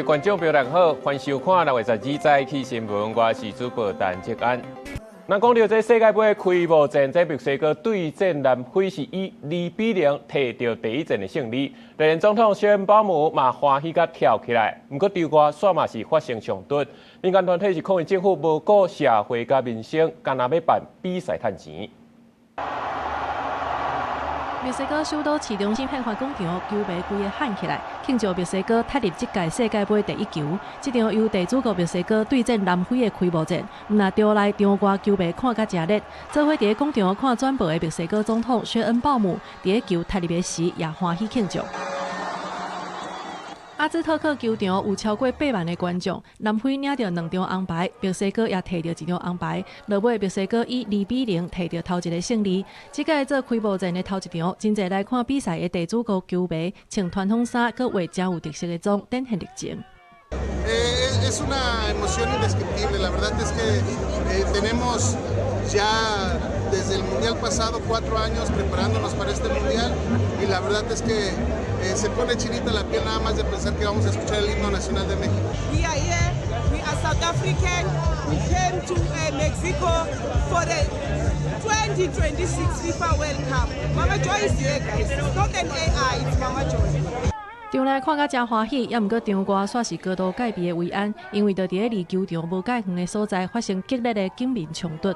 位观众朋友大家好，欢迎收看6月12日早起新闻，我是主播陈哲安。咱讲到这世界杯开幕战，这墨西哥对战南非是以2-0摕到第一战的胜利。瑞典总统小恩保姆嘛欢喜甲跳起来，不过场外煞嘛是发生冲突。民间团体是抗议政府无顾社会甲民生，干那要办比赛赚钱。墨西哥首都市中心宪法广场，球迷规个喊起来，庆祝墨西哥踢入这届世界杯第一球。这场由地主国墨西哥对战南非的开幕战，那场内场外球迷看甲真热，做伙伫广场看转播的墨西哥总统薛恩鲍姆伫球踢入的时也欢喜庆祝。阿兹特克球场有超过8万的观众，南非领到2张红牌，墨西哥也摕到1张红牌。落尾墨西哥以2-0摕到头一个胜利。这届做开幕战的头一场，真侪来看比赛的地主国球迷穿传统衫，佮画真有特色的妆，展现热情。Es una emoción indescriptible. La verdad es que tenemos ya desde el mundial pasado 4 años preparándonos para este mundial y la verdad es que se pone chinita la piel nada más de pensar que vamos a escuchar el himno nacional de México. We are here. We are South African. We came to Mexico for the 2026 FIFA World Cup. Mama Joy is here, guys. It's not an AI. It's Mama Joy. 场内看甲真欢喜，也毋过场外煞是高度戒备的维安，因为就伫咧离球场无介远的所在发生激烈的警民冲突。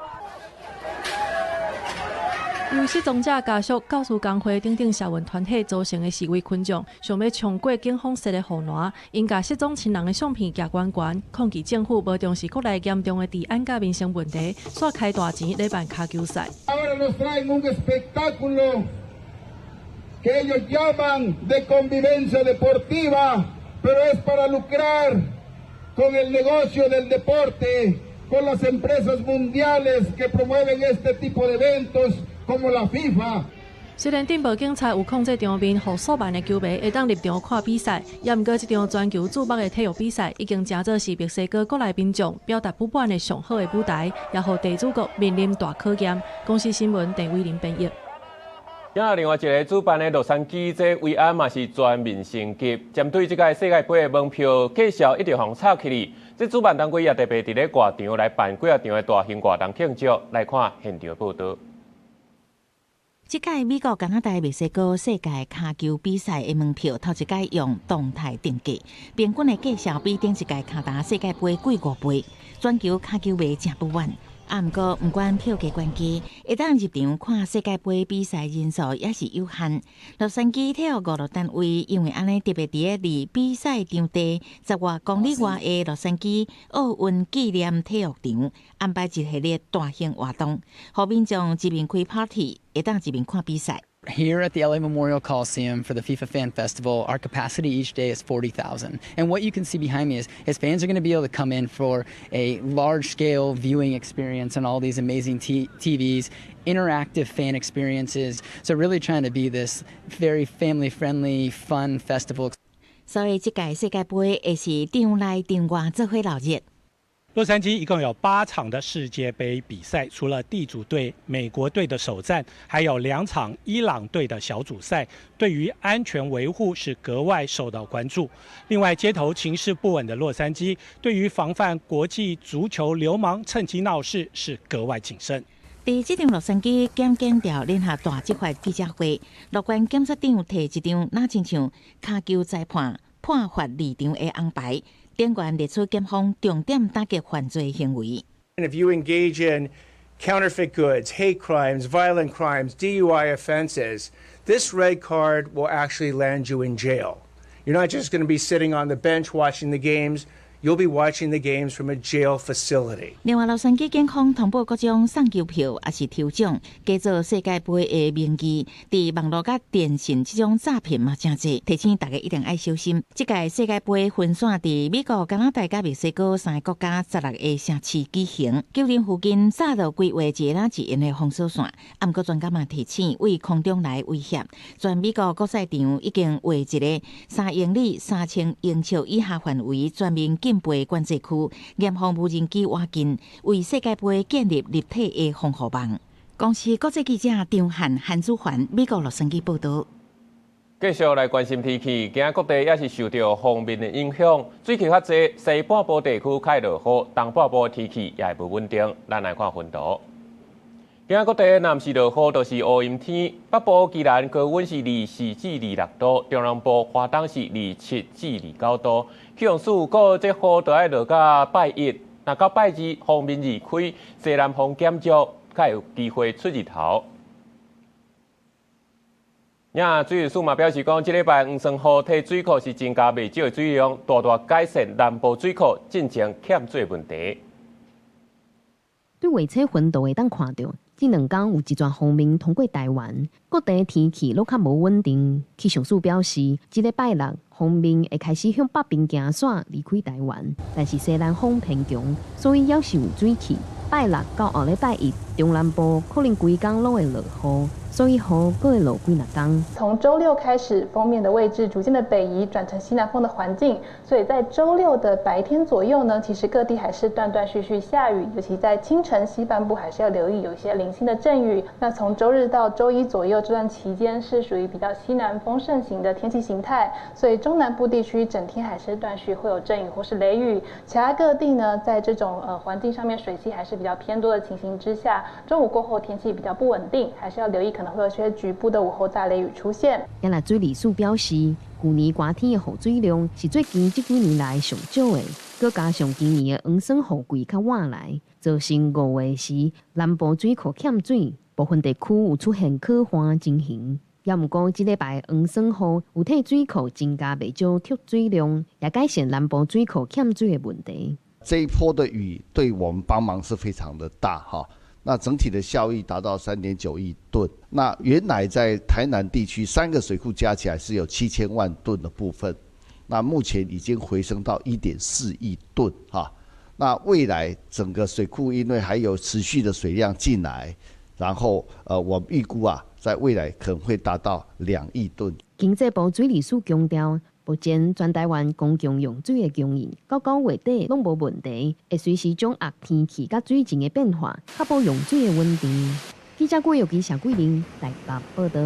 由失踪者家属、教师工会等等社运团体组成的示威群众，想要冲过警方设的护栏，因甲失踪亲人的相片夹悬悬，抗议政府无重视国内严重的治安甲民生问题，煞开大钱来办卡球赛。Que ellos llaman de convivencia deportiva, pero es para lucrar con el negocio del deporte, con las empresas mundiales que promueven este tipo de eventos como la FIFA. 虽然镇暴警察有控制场面，让数万的球迷会当入场看比赛，也毋过这场全球瞩目的体育比赛已经真做是墨西哥国内民众表达不满的上好的舞台，也让地主国面临大考验。公司新闻陈伟林编译。另外一个主办的洛杉矶这维安嘛是全面升级，针对这届世界杯的门票计销一直互炒起哩。这主办单位也特别伫咧外场来办几啊场的大型活动庆祝，来看现场报道。这届美国、加拿大、墨西哥世界卡球比赛的门票头一届用动态定价，平均的计销比顶一届卡达世界杯贵5倍，全球卡球迷真不满。毋过，毋管票价关机，会当入场看世界杯比赛人数也是有限。洛杉矶体育娱乐单位因为安尼特别伫咧离比赛场地10外公里外的洛杉矶奥运纪念体育场安排一系列大型活动，互民众一面开 party， 会当一面看比赛。Here at the LA Memorial Coliseum for the FIFA Fan Festival, our capacity each day is 40,000. And what you can see behind me is fans are going to be able to come in for a large-scale viewing experience on all these amazing TVs, interactive fan experiences. So really trying to be this very family-friendly, fun festival. 所以这届世界杯会是场内场外做伙闹热。洛杉矶一共有8场的世界杯比赛，除了地主队美国队的首战，还有2场伊朗队的小组赛，对于安全维护是格外受到关注。另外，街头情势不稳的洛杉矶，对于防范国际足球流氓趁机闹事是格外谨慎。伫这场洛杉矶检警调联合大执法记者会，乐观检察长摕一张那亲像卡球裁判判罚离场的红牌。点员列出检方重点打击犯罪行为。If you engage in counterfeit goods, hate crimes, violent crimes, DUI offenses, this red card will actually land you in jail. You're not just going to be sitting on the bench watching the games. You'll be watching the games from a jail facility. 另外，洛杉矶警方通报各种送球票，也是抽奖，假造世界杯的名义，伫网络甲电信这种诈骗嘛真济，提醒大家一定要小心。这届世界杯分散伫美国、加拿大甲墨西哥3个国家16个城市举行，球场附近早就规划一拉一沿的封锁线。不过专家嘛提醒，为空中来威胁，全美国国赛场已经画一个3英里3000英尺以下范围全面禁杯管制区，严防无人机挖进，为世界杯建立立体的防护网。公司国际记者张汉、韩祖环，美国洛杉矶报道。继续来关心天气，今日各地也是受到锋面的影响，水汽较济，西半部地区开落雨，东半部天气也不稳定。咱来看分图。今日各地南是落雨，就是乌阴天。北部宜兰高温是24至26度，中南部花东是27至29度。气象署估这雨就要落到拜一，那到拜二锋面二开，西南风减弱，才有机会出日头。水利署嘛表示讲，这礼拜黄山河体水库是增加未少的水量，大大改善南部水库进前欠水问题。对画册分图会当看到，这2天有一撮锋面通过台湾，各地天气都较无稳定。气象署表示，这礼拜六锋面会开始向北边行线离开台湾，但是西南风偏强，所以还是有水汽。拜六到后礼拜一，中南部可能规天拢会落雨。所以雨阁会落几天。从周六开始，锋面的位置逐渐的北移，转成西南风的环境，所以在周六的白天左右呢，其实各地还是断断续续下雨，尤其在清晨西半部还是要留意有一些零星的阵雨。那从周日到周一左右这段期间是属于比较西南风盛行的天气形态，所以中南部地区整天还是断续会有阵雨或是雷雨。其他各地呢，在这种环境上面水汽还是比较偏多的情形之下，中午过后天气比较不稳定，还是要留意可能会有些局部的午后大雷雨出现。今日水利署表示，去年寒天的雨水量是最近这几年来上少的，佮加上今年的黄霜雨季较晚来，造成5月时南部水库欠水，部分地区有出现可旱情形。也毋过，这礼拜黄霜雨有替水库增加未少蓄水量，也改善南部水库欠水的问题。这一波的雨对我们帮忙是非常的大哈。那整体的效益达到3.9亿吨。那原来在台南地区3个水库加起来是有7000万吨的部分，那目前已经回升到1.4亿吨哈。那未来整个水库因为还有持续的水量进来，然后我们预估在未来可能会达到2亿吨。经济部水利署强调，目前全台湾公共用水的供应到9月底拢无问题，会随时掌握天气甲水情的变化，确保用水的稳定。记者郭佑基、谢桂玲台北报道。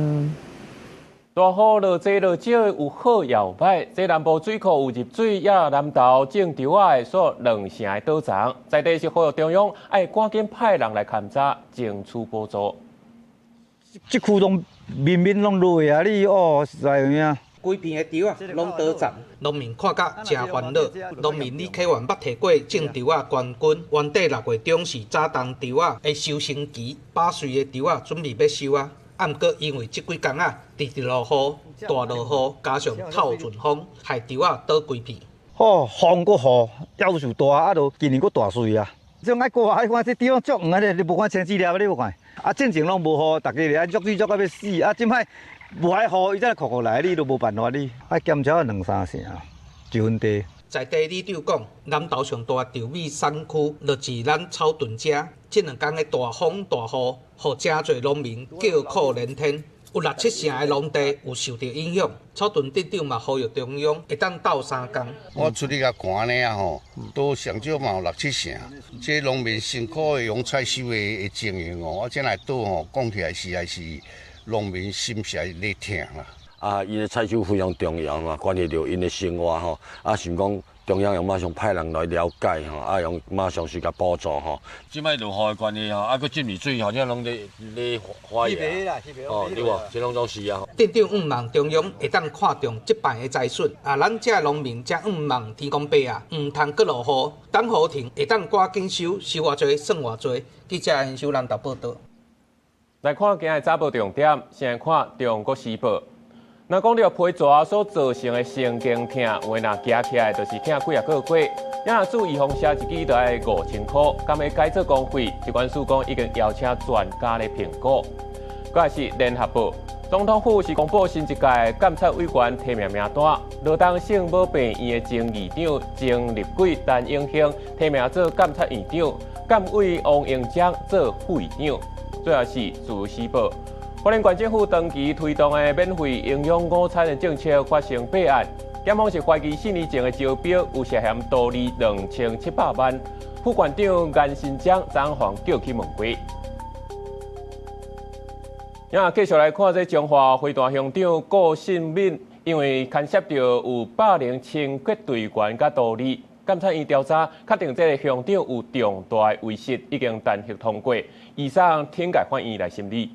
大雨落济落少，有好也有歹。西南部水库有入水，也南投种稻仔的所2成的岛长，在地是呼吁中央爱赶紧派人来勘查，争取补助。这区拢面面拢落啊！你实在有影。规片的稻拢倒长，农民看甲真烦恼。农民李启源捌摕过种稻冠军，原底6月中是早冬稻的收成期，8岁的稻准备要收啊。啊，毋过因为这几天直落雨、大落雨，加上透阵风，害稻倒规片。风搁雨，要求大，就今年搁大水啊！种爱过爱看这地方足黄咧，你无看青枝叶你无看？进前拢无雨，大家咧足水足到要死，即摆。无爱雨，伊再酷酷来，你都无办法，你爱减少2-3成1分地。在地里长讲，南投上大稻米产区，就是咱草屯遮。这2天的大风大雨，互真侪农民叫苦连天。有6-7成的农地有受到影响。草屯镇长嘛呼吁中央会当斗3天。我出去甲看呢都上少嘛有6-7成。这农民辛苦的用采收的情形我这来倒讲起来实在是。农民心实在疼啦！因的采收非常重要嘛，关系到因的生活想讲中央要马上派人来了解用马上去甲补助即摆落雨的关系佫浸入水像拢咧花野对无？这拢是啊。镇长望中央会当看重这摆的灾损咱这农民才望天公伯唔通佫落雨，等雨停会当赶紧收偌济算偌济。记者陈秀兰报道。来看今日早报重点，先看《中国时报》。那讲到皮蛇所造成的神经痛，话若加起来就是痛几啊个月。也若注预防射一支就要5000块，敢要改做公费？疾管署讲已经邀请专家来评估。再是《联合报》，总统府是公布新一届监察委员提名名单，罗东省某病院的前议长曾立贵、陈永兴提名做监察院长，监委王英章做副院长。最后是《自由时报》，花莲县政府长期推动的免费营养午餐的政策发生弊案，检方是怀疑4年前的招标有涉嫌图利2700万，副县长颜新章昨晚叫去问过。继续来看这中华飞弹乡长顾信敏，因为牵涉到有霸凌清洁队员甲道理，监察院调查确定这个乡长有重大违失，已经弹劾通过，以上天改法院来审理。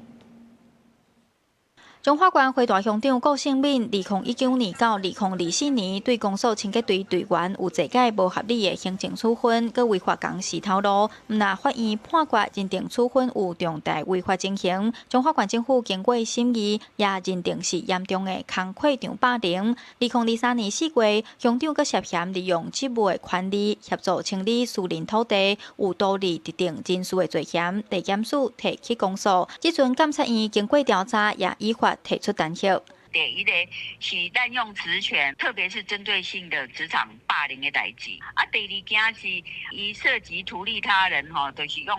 中华关飞大乡长顾信敏，2019年到2024年对公所清洁队队员有坐解无合理的行政处分，佮违法公示透露，那法院判决认定处分有重大违法情形。中华关政府经过审议，也认定是严重的工课场霸凌。2023年4月，乡长佮涉嫌利用职务的权利协助清理私人土地，有道理特定人事的罪嫌，地检署提起公诉。即阵监察院经过调查，也依法提出弹劾。第一个是滥用职权，特别是针对性的职场霸凌的代志。第二件是伊涉及图利他人就是用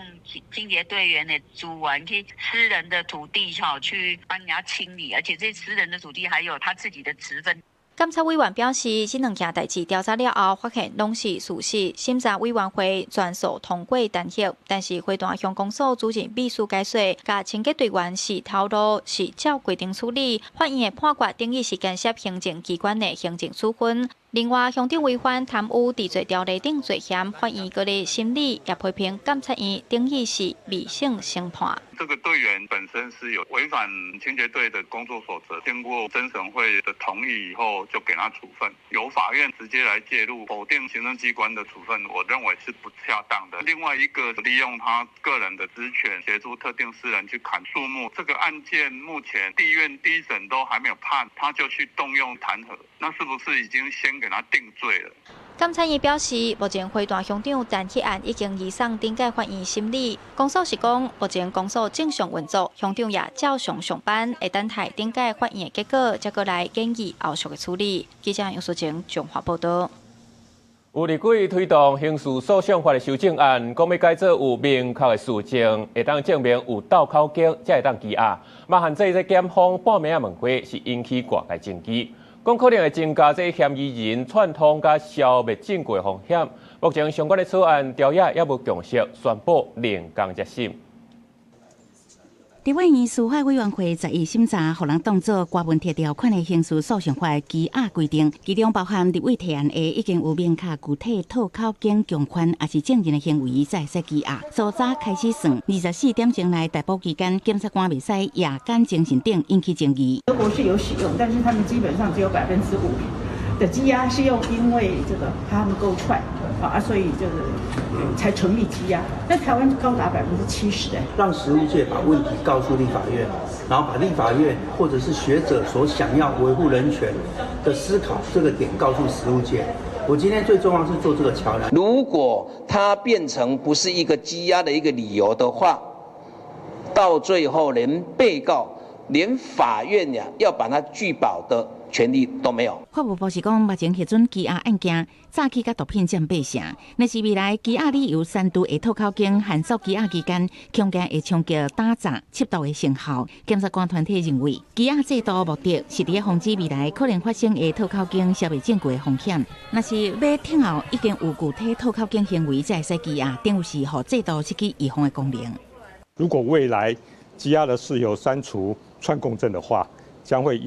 清洁队员的资源去私人的土地去帮人家清理，而且这私人的土地还有他自己的职分。监察委员表示，这两件代志调查了后，发现拢是事实。审查委员会全数通过弹劾，但是飞弹乡公所主任秘书解说，甲清洁队员是透露是照规定处理。法院的判决定义是干涉行政机关的行政处分。另外，乡长违反贪污治罪条例等罪嫌，法院各类审理也批评监察院定义是理性审判。这个队员本身是有违反清洁队的工作守则，经过侦审会的同意以后，就给他处分。由法院直接来介入否定行政机关的处分，我认为是不恰当的。另外一个利用他个人的职权协助特定私人去砍树木，这个案件目前地院第一审都还没有判，他就去动用弹劾，那是不是已经先给他定罪了？监察院表示，目前飞弹乡长弹劾案已经移送顶界法院审理。公所是讲，目前公所正常运作，乡长也照常上班，会等待顶界法院的结果，再过来建议后续的处理。记者杨淑晴综合报道。有立委推动刑事诉讼法的修正案，讲要改做有明确的事证，会当证明有倒口径，才会当羁押。嘛，限制这检方半暝问话是引起外界争议。讲可能会增加这嫌疑人串通甲消灭证据的风险。目前相关的草案调野也无共识，宣布另讲决审。立法院司法委员会11审查，互人当作瓜分贴条款的刑事诉讼法羁押规定，其中包含立委提案的已经有明确具体套口径强宽，也是证人的行为才使羁押。早早开始算，24点钟内逮捕期间，检察官袂使夜间精神等引起争议。德国是有使用，但是他们基本上只有5%的羁押是用，因为这个他们勾串所以这个才成立羁押。那台湾高达70%让实务界把问题告诉立法院，然后把立法院或者是学者所想要维护人权的思考这个点告诉实务界。我今天最重要是做这个桥梁。如果它变成不是一个羁押的一个理由的话，到最后连被告、连法院要把它拒保的权利都没有。法务部是讲，目前迄种羁押案件，早期甲毒品占8成，若是未来羁押理由删除的套口径限缩羁押期间，恐惊会冲击打砸缉毒的成效。检察官团体认为，羁押制度目的是伫防止未来可能发生的套口径消灭证据的风险。若是要听后已经有具体套口径行为才会使羁押，等于是互制度失去预防的功能。如果未来羁押的事由删除串供证的话，将会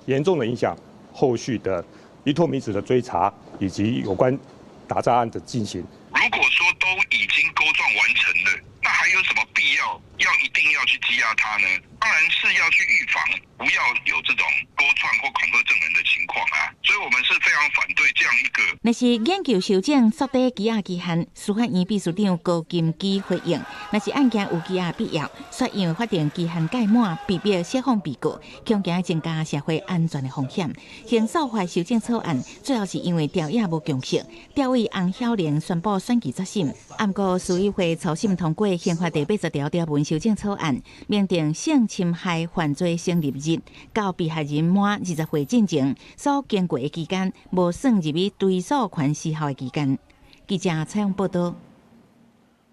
严重的影响后续的依托名词的追查以及有关打诈案的进行。如果说都已经勾状完成了，那还有什么必要一定要去羁押他呢？当然是要去预防，不要有这种勾串或恐吓证人的情况啊。所以我们是非常反对这样一个。若是研究修正缩短羁押期限，司法院秘书长高金基回应：若是案件有羁押必要，法院法定期限届满，必须释放被告，恐惊增加社会安全的风险。刑诉法修正草案最后是因为调野无共识，调委洪晓玲宣布选期决审。不过，司委会初审通过刑法第80条条文修正草案，明定性侵害犯罪成立日到被害人满20岁进前所经过的期间，无算入于追诉权时效的期间。记者采访报道。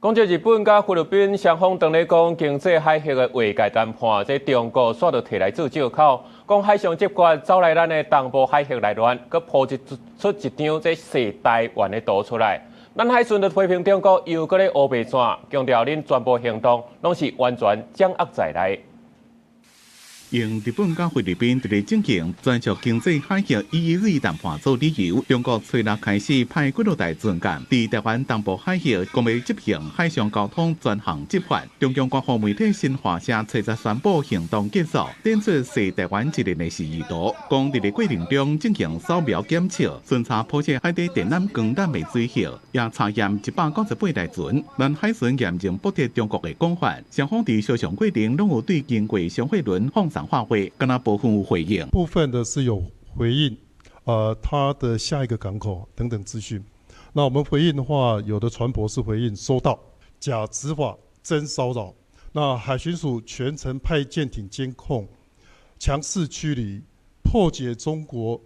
讲到日本甲菲律宾双方当咧讲经济海峡的划界谈判，这中国煞就摕来做借口，讲海上集团走来咱的东部海峡内乱，佮铺出一张这西台湾的图出来。咱海巡就批评中国又搁咧乌白线，强调恁全部行动拢是完全掌握在内。用日本甲菲律宾伫咧进行全球经济海峡 EEZ 谈判做理由，中国初六开始派几多台军舰伫台湾东部海峡，讲要执行海上交通专项执法。中共官方媒体新华社初十宣布行动结束，点出是台湾一个的示意图，讲伫咧过程中进行扫描检测，巡查铺设海底电缆光缆的水系，也查验198台船。但海巡严正驳斥中国的讲法，双方伫相关过程拢有对经过商会轮放上话会，敢若部分有回应。部分的是有回应，它的下一个港口等等资讯。那我们回应的话，有的船舶是回应收到，假执法真骚扰。那海巡署全程派舰艇监控，强势驱离，破解中国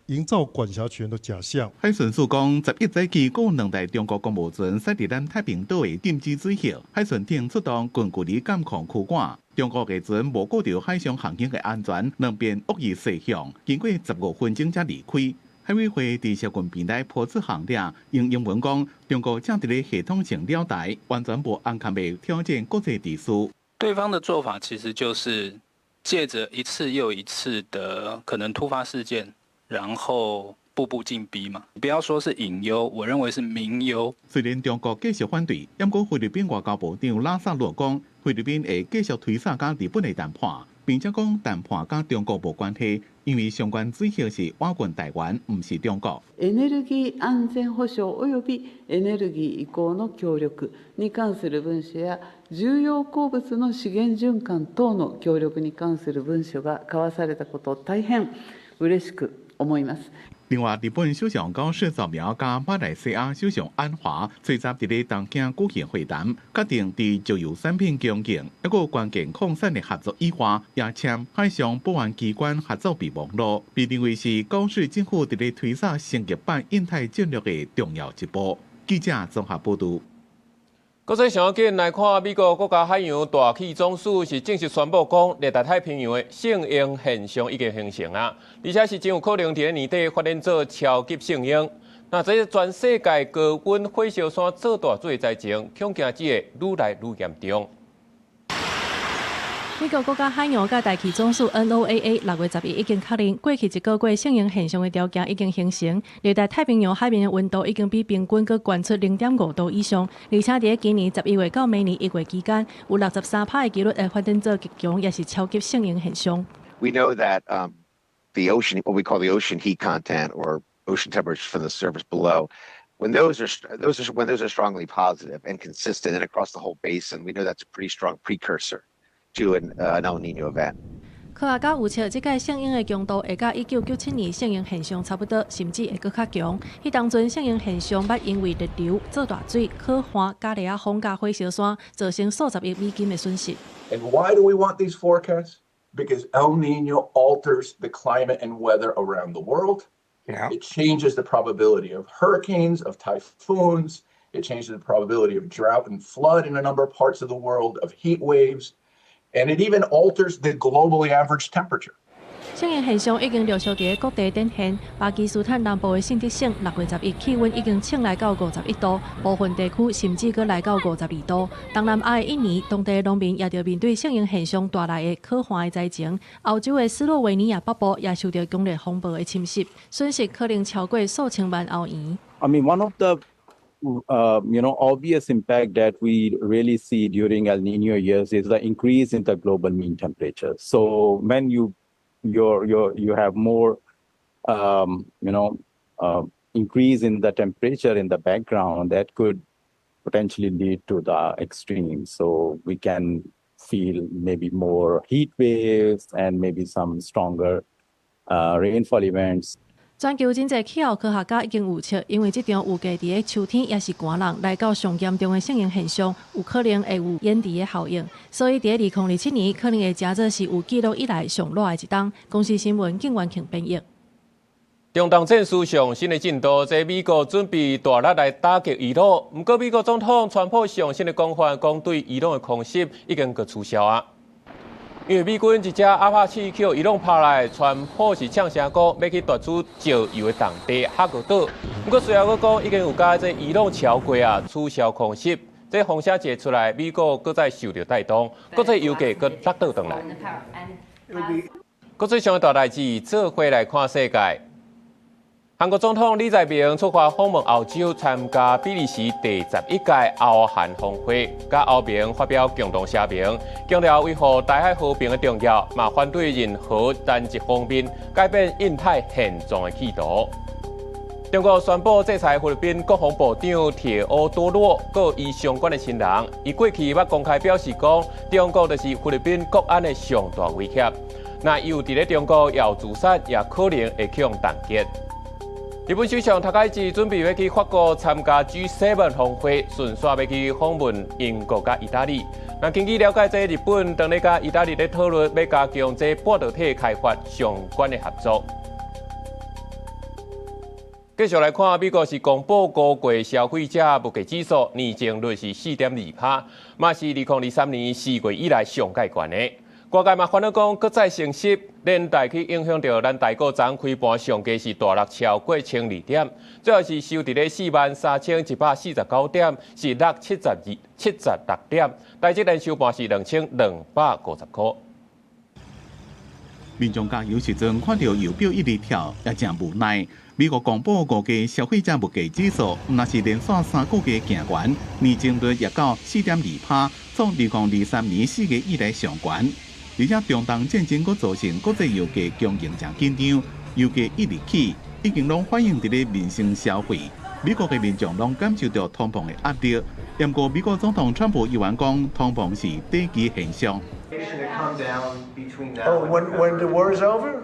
营造管辖权的假象。海巡署讲，11世纪有2台中国公务船驶伫咱太平岛的禁止水域，海巡艇出动近距离监控驱赶。中国的船无顾到海上航行的安全，两边恶意驶向，经过15分钟才离开。海委会伫社群平台播出行列，用英文讲，中国正伫咧系统性了台，完全无安全的挑战国际秩序。对方的做法其实就是借着一次又一次的可能突发事件，然后步步进逼嘛。不要说是隐忧，我认为是明忧。虽然中国继续反对，不过菲律宾外交部长拉萨洛讲，菲律宾会继续推进甲日本的谈判，并且讲谈判甲中国无关系。因为相关水域是瓦管台湾，不是中国。エネルギー安全保障及びエネルギー移行の協力に関する文書や重要鉱物の資源循環等の協力に関する文書が交わされたことを大変嬉しく思います。另外，日本首相高市早苗甲马来西亚首相安华最近伫咧东京举行会谈，决定伫石油产品供应一个关键矿产的合作以外，也签海上保安机关合作备忘录，被认为是高市政府伫咧推展升级版印太战略的重要一步。记者综合报道。国际上紧来看，美国国家海洋大气总署是正式宣布讲，热带太平洋的性英现象已经形成啊，而且是真有可能伫年底发展做超级性英。那这全世界高温火烧山做大水灾情，恐惊只会愈来愈严重。美国国家海洋甲大气总署 NOAA 6月11日已经确认，过去一个月性英现象的条件已经形成，热带太平洋海面的温度已经比平均阁悬出 0.5 度以上，而且伫今年11月到明年1月期间，有63%的几率会发展做极强，也是超级性英现象。We know that the ocean, what we call the ocean heat content or ocean temperature from the surface below, when those are strongly positive and consistent and across the whole basin, we know that's a pretty strong precursor to an El Nino event. 科学家预测，这届性英的强度会甲1997年性英现象差不多，甚至会阁较强。迄当阵性英现象捌因为热流、做大水、可汗、加利亚风、加火烧山，造成数十亿美金的损失。And why do we want these forecasts? Because El Nino alters the climate and weather around the world. Yeah. It changes the probability of hurricanes, of typhoons. It changes the probability of drought and flood in a number of parts of the world, of heat waves. And it even alters the globally average temperature. 性英现象已经陆续伫各地展现。巴基斯坦南部的圣德省6月11日气温已经升来到51度，部分地区甚至阁来到52度。东南亚的印尼，当地的农民也着面对性英现象带来的可汗的灾情。欧洲的斯洛维尼亚北部也受到强烈风暴的侵袭，损失可能超过数千万欧元。I mean, one of the obvious impact that we really see during El Nino years is the increase in the global mean temperature. So when you have more, increase in the temperature in the background, that could potentially lead to the extremes. So we can feel maybe more heat waves and maybe some stronger rainfall events. 全球真侪气候科学家已经预测，因为这场预计伫咧秋天也是寒冷来到上严重的性英现象，有可能会有延迟的效应，所以伫咧2027年可能会加做是有记录以来上热的一冬。公司新闻景元庆编译。中东战事上新的进度，即美国准备大力来打击伊朗，不过美国总统川普上新的讲法，讲对伊朗的空袭已经个取消啊。因为美军一只阿帕奇去伊朗拍来，川普是呛声讲要去夺取石油的当地哈格岛。不过随后佫讲已经有甲这伊朗超过啊取消空袭，这风声一出来，美国佫再受到带动，国际油价佫落倒转来。国际上的大代志，做回来看世界。韩国总统李在明出发访问欧洲，参加比利时第11届欧韩峰会，甲欧盟发表共同声明，强调维护台海和平的重要，嘛反对任何单一方面改变印太现状的企图。中国宣布制裁菲律宾国防部长铁欧多洛，佮伊相关的亲人。伊过去捌公开表示讲，中国就是菲律宾国安的上大威胁。那伊有伫咧中国要自杀，也可能会向冻结。日本首相高市准备要去法国参加 G7 峰会，顺续要去访问英国甲意大利。那根据了解，这日本当咧甲意大利咧讨论要加强这半导体开发相关的合作。继续来看，美国是公布5月消费者物价指数年增率是 4.2%， 嘛是2023年4月以来上界悬的。外界嘛烦恼讲，搁再升息，连带去影响到咱台股昨开盘上价是大落超过1200点，最后是收伫咧43149点，是落76点，台积电收盘是2250块。民众加油时阵看到油表一直跳，也真无奈。美国公布5月消费者物价指数，若是连续3个月行悬，年增率也到 4.2%， 创2023年4月以来上悬。而且中东战争佫造成国际油价供应真紧张，油价一直起，已经拢反映伫咧民生消费。美国嘅民众拢感受到通膨嘅压力。不过，美国总统川普议员讲，通膨是短期现象。Oh, when the war is over,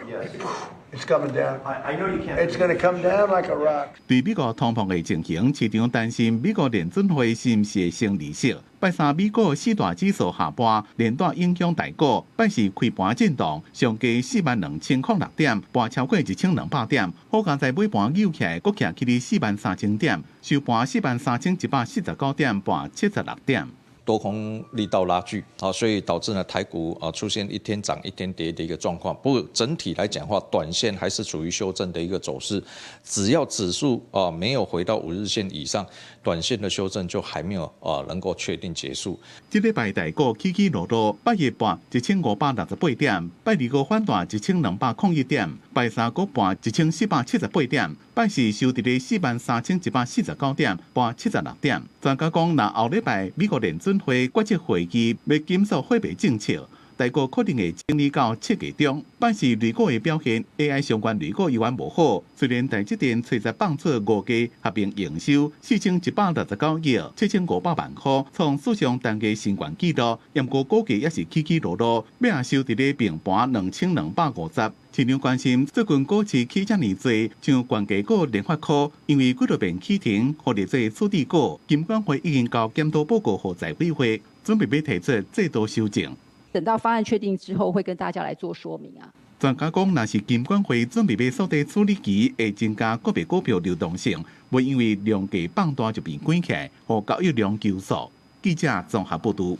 it's coming down. I know you can't. It's going to come down like a rock. 对美国通膨嘅情形，市场担心美国联准会是毋是会升利息。拜三美国四大指数下跌，连带影响台股。拜四开盘震动，上加42006点，跌超过1200点。好在在尾盘扭起来，阁徛去伫43000点，收盘43149点，跌76点。多空力道拉锯啊，所以导致呢台股出现一天涨一天跌的一个状况。不过整体来讲的话，短线还是处于修正的一个走势。只要指数没有回到5日线以上，短线的修正就还没有能够确定结束。这礼拜台股起起落落，拜一盘1568点，拜二个反弹1201点，拜三个盘1478点，拜四收伫咧43149点，跌76点。专家讲，若后礼拜美国联准会决策会议要检讨货币政策，台股可能会整理到7月中。但是美股的表现 ，AI 相关美股依然无好。虽然台积电随着放出5月合并营收4169亿7500万块，创史上单月新高纪录，不过股价也是起起落落，尾也收伫咧平盘2250。市场关心最近股市起遮尔多，像关价股、联发科，因为几多遍起停，或者做处理股，金管会已经交检讨报告给财委会，准备要提出制度修正。等到方案确定之后，会跟大家来做说明啊。专家讲，若是金管会准备要缩短处理期，会增加个别股票流动性，袂因为量价放大就变关起来，和交易量求速。记者综合报道。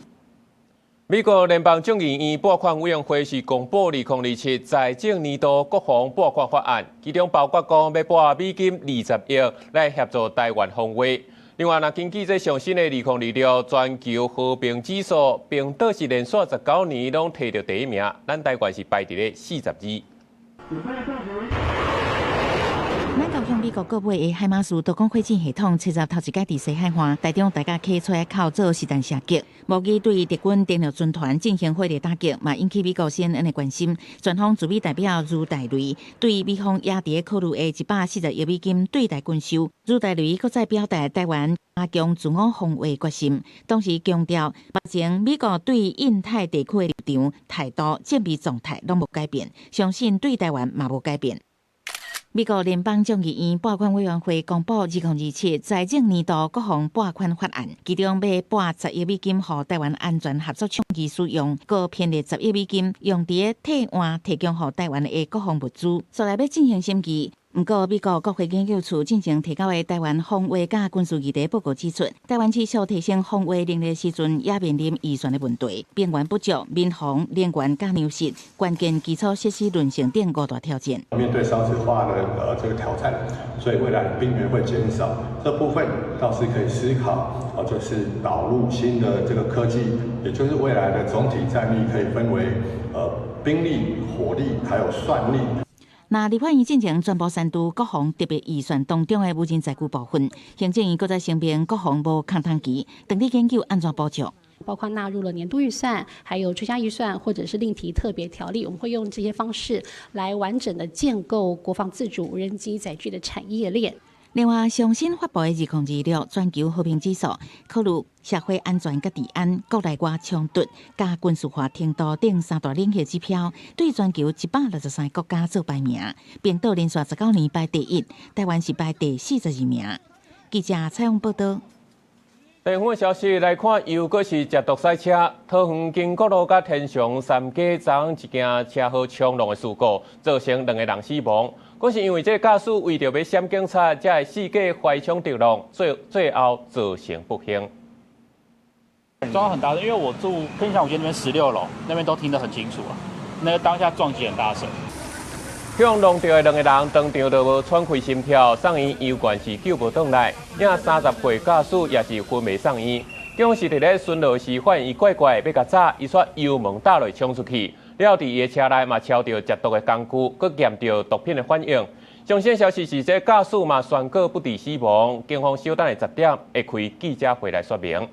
美国联邦众议院拨款委员会是公布2027财政年度国防拨款法案，其中包括讲要拨美金20亿来协助台湾防卫。另外，根据这上新的2026全球和平指数，并倒是连续19年拢摕到第一名，咱台湾是排伫咧42。咱高雄美国国买的海马斯多管火箭系统，切入头一届伫西海岸，台中大家开出来靠做实弹射击，无疑对敌军电脑军团进行火力打击，嘛引起美国 CNN 的关心。全方驻美代表朱大雷对美方也伫考虑的140亿美金对台军售。朱大雷搁再表达台湾加强自我防卫决心，同时强调，目前美国对印太地区的立场、态度、战备状态拢无改变，相信对台湾嘛无改变。美国联邦众议院拨款委员会公布2027财政年度国防拨款法案，其中要拨10亿美金予台湾安全合作倡议使用，搁编列10亿美金用伫替换提供予台湾的国防物资。所来要进行审议，不过，美国国会研究处进行提交的台湾防卫甲军事议题报告指出，台湾持续提升防卫能力时阵，也面临预算的问题，兵源不足、民防、能源甲粮食、关键基础设施沦陷等5大挑战。面对少子化的这个挑战，所以未来兵源会减少，这部分倒是可以思考，就是导入新的这个科技，也就是未来的总体战力可以分为兵力、火力还有算力。那立法院进行全部删除国防特别预算当中的无人载具部分，行政院搁再声明国防无空窗期，等你研究安怎补足。包括纳入了年度预算，还有追加预算，或者是另提特别条例，我们会用这些方式来完整的建构国防自主无人机载具的产业链。另外，上新发布的2026全球和平指数，考虑社会安全甲治安、国内外冲突、加军事化程度等3大领域指标，对全球163个国家做排名，并到连续19年排第1，台湾是排第42名。记者采访报道。地方消息来看，又搁是食毒塞车，桃园经国路甲天祥三街昨一件车祸冲撞的事故，造成2个人死亡。可是因为这驾驶为着要闪警察，才会四界怀枪敌路，最后造成不幸。撞很大声，因为我住天祥5街那边16楼，那边都听得很清楚啊。那个当下撞击很大声。向弄到的2个人当场就无喘气心跳，送医医院是救无倒来。另30岁驾驶也是昏迷送医。警方是伫咧巡逻时发现伊怪怪，要甲早，伊煞油门打落冲出去。了，伫伊的车内嘛超到食毒的工具，佮验到毒品的反应。最新消息是，这驾驶嘛宣告不治死亡。警方稍等的10点会开记者会来说明。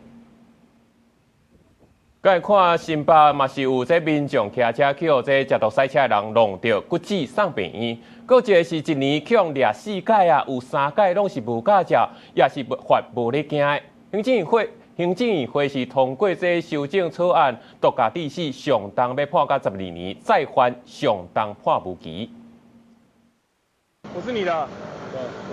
再看新北嘛是有这民众骑车去互这食毒塞车的人弄到骨折送病院，搁一个是一年去互掠4届啊，有3届拢是无驾照，也是罚无咧惊的。行政院会是通过这修正草案，毒驾致死上当要判到12年，再犯上当判无期。我是你的。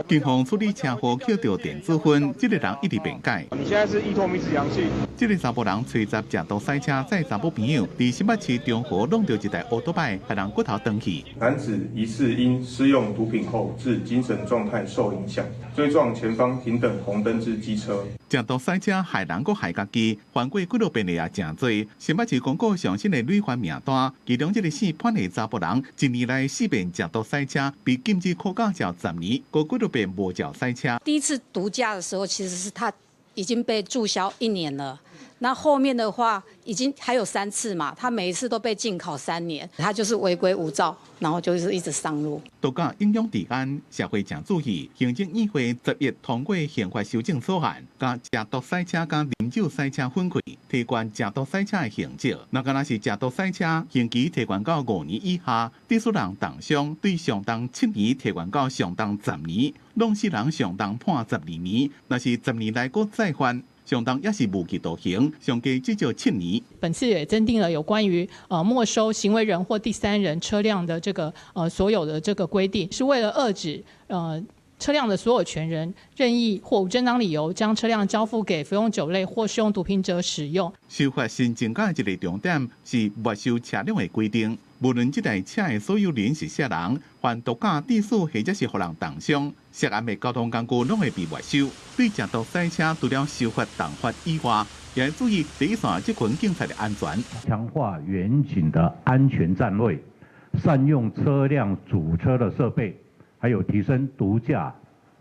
警方处理车祸捡到电子烟，这个人一直辩解。你现在是依托米子阳性。这个查甫人吹杂食毒塞车，载查某朋友，伫新北市中和弄到一台乌托邦，害人骨头断去。男子疑似因施用毒品后致精神状态受影响，追撞前方停等红灯之机车。食毒塞车害人搁害家己，犯过纪录片的也真多。新北市公告上新的累犯名单，其中这个死判的查甫人，1年来4遍食毒塞车，被禁止考驾照10年，过纪录片无照塞车。第一次毒驾的时候，其实是他已经被注销1年了。那后面的话，已经还有3次嘛，他每一次都被禁考3年，他就是违规无照，然后就是一直上路。毒驾影响治安，社会正注意。行政议会10月通过刑法修正草案，将食毒塞车甲饮酒塞车分开，提悬食毒塞车的刑责。若敢若是食毒塞车，刑期提悬到5年以下，致死人重伤，对上当7年提悬到上当10年，弄死人上当判12年。若是10年内搁再犯，上当也是无期徒刑，上计至少7年。本次也增订了有关于没收行为人或第三人车辆的这个所有的这个规定，是为了遏止车辆的所有权人任意或无正当理由将车辆交付给服用酒类或使用毒品者使用。修法新增加一个重点是没收车辆的规定，无论这台车的所有人是啥人，犯毒驾致死或者是互人重伤，涉案的交通工具拢会被没收。对食毒塞车，除了修法重罚以外，也要注意第一线这群警察的安全，强化远景的安全站位，善用车辆主车的设备，还有提升毒驾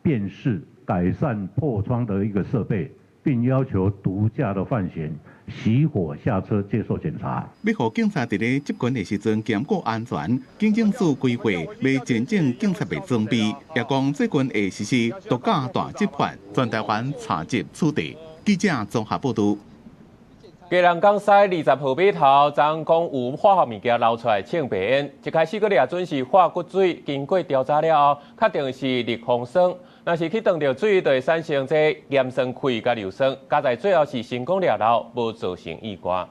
辨识、改善破窗的一个设备，并要求毒驾的犯嫌熄火下车接受检查。要让警察在咧执勤的时阵兼顾安全，警政署规划要增进警察的装备，也讲最近会实施毒驾大执法，全台湾查缉处地。记者综合报道。基隆港西20号码头，昨讲有化学物件流出来呛白烟，一开始个掠准是化骨水，经过调查了后，确定是氯磺酸。若是去撞到水，就会产生这盐酸气甲硫酸，加在最后是成功掠漏，无造成意外。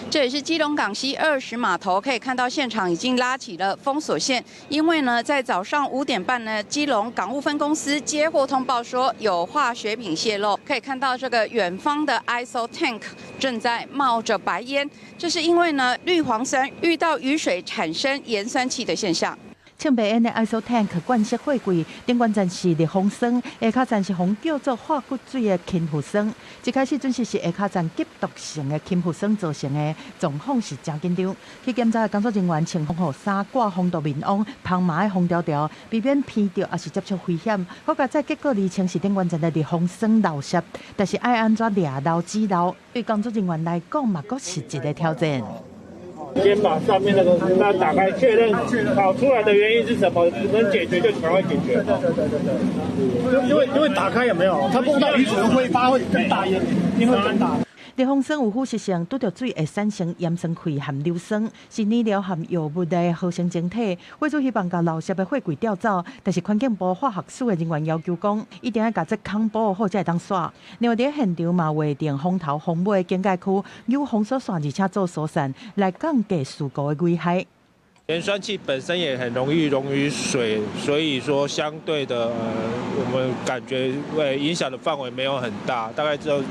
这也是基隆港西20码头，可以看到现场已经拉起了封锁线，因为呢，在早上5点半呢，基隆港务分公司接获通报说有化学品泄漏，可以看到这个远方的 ISO tank 正在冒着白烟，这是因为呢，氯磺酸遇到雨水产生盐酸气的现象。庆白烟的 ISO tank 灌式货柜，顶管站是烈风霜，下卡站是红叫做化骨水的氢氟酸。一开始准是下卡站急毒性的氢氟酸造成的，状况是真紧张。去检查的工作人员穿防护衫、挂防毒面网、旁麻的封条条，避免偏着也是接触危险。好在结果厘清是顶管站的烈风霜漏泄，但是爱安怎掠漏止漏，对工作人员来讲嘛，阁是一个挑战。先把上面那个那打开，确认跑出来的原因是什么，能解决就赶快解决。因为打开有没有？它碰到雨水挥发会更大烟，因为更大。烈风霜有腐蚀性，拄着水会产生盐酸气含硫酸，是燃料含药物的合成晶体。为咗希望把漏泄的货柜调走，但是环境部化学署的人员要求讲，一定要把这坑保护好才会当刷。另外，伫现场嘛划定风头风尾警戒区，有封锁线，而且做疏散，来降低事故的危害。盐酸气本身也很容易溶于水，所以说相对的，我们感觉影响的范围没有很大，大概只有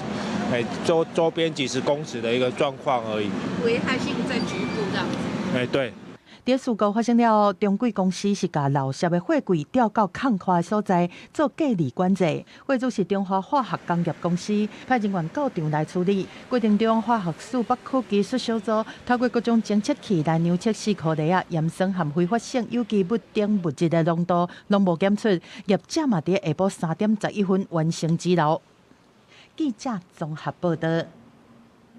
周边几十公尺的一个状况而已。危害性在局部这样子。对。伫事故发生了后，中贵公司是把漏泄的货柜调到空旷的所在做隔离管制。货主是中华化学工业公司，派人员到场来处理。过程中，化学署北区技术小组透过各种侦测器来量测四颗粒盐酸含挥发性有机物等物质的浓度，拢无检出。业者嘛伫下晡3点11分完成止漏。记者综合报道。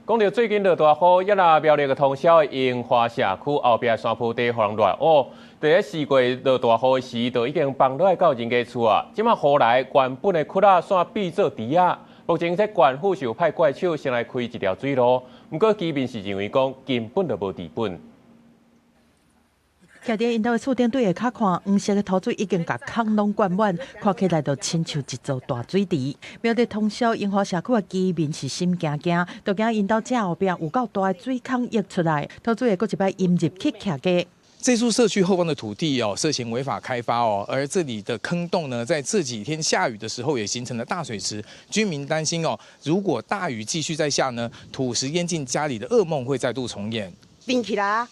讲到最近落大雨，也那苗栗个通宵的樱花社区后壁山坡地互人热乌，伫咧4月落大雨时，就已经放落来到人家厝啊。即马雨来，原本的窟仔线变做池啊。目前这县府是有派怪手先来开一条水路，不过居民是认为讲根本就无治本。徛伫因兜的厝顶对下骹看，黄色的土水已经甲坑拢灌满，看起来就亲像一座大水池。苗栗通宵樱花社区的居民是心惊惊，就惊因兜正后壁有够大的水坑溢出来，土水会搁一摆淹入去徛家。这处社区后方的土地涉嫌违法开发而这里的坑洞呢，在这几天下雨的时候也形成了大水池，居民担心如果大雨继续再下呢，土石淹进家里的噩梦会再度重演。冰起来啊！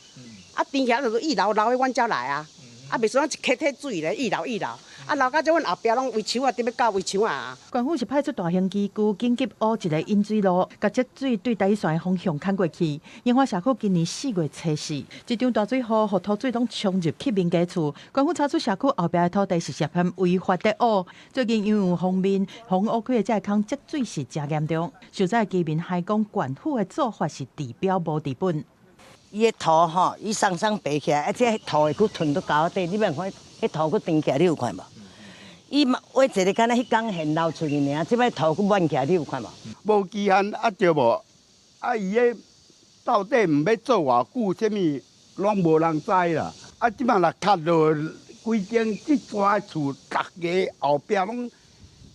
冰起来就是一流的阮才来啊！袂算一溪体水咧，一流。流到这阮后壁拢围墙啊，伫要到围墙啊！县府是派出大型机具，紧急挖一个引水路，把积水对台线的方向牵过去。樱花社区今年4月初4，一场大水雨，互土水拢冲入去民家厝。县府查出社区后壁的土地是涉嫌违法的挖。最近因有方面挖开的这个坑积水是真严重。受灾居民还讲，县府的做法是治标无治本。伊的土伊松爬起来，而且土会去吞到高底，你免看，迄土去沉起来，你有看无？伊挖一个敢若迄工现捞出去尔，即摆土去满起来，你有看无？无期限对无？伊个到底毋要做偌久，啥物拢无人知啦。即摆若卡落规间即抓厝，逐个后壁拢